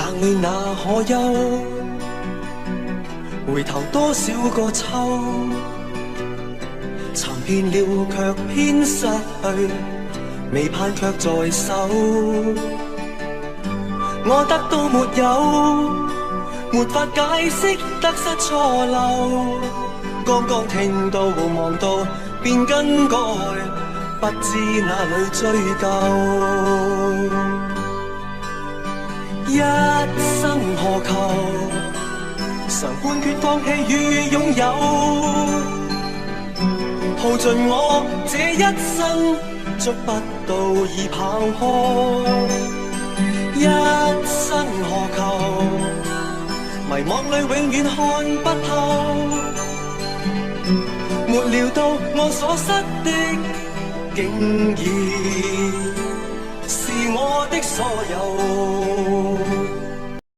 眼淚那可休？回頭多少個秋，尋遍了卻偏失去，未盼卻在手。我得到沒有，沒法解釋得失錯漏。剛剛聽到望到便更改，不知哪裏追究。一生何求，常判決放棄與擁有，耗盡我這一生，捉不到已跑開。一生何求，迷惘裏永遠看不透，沒料到我所失的，竟然是我的所有。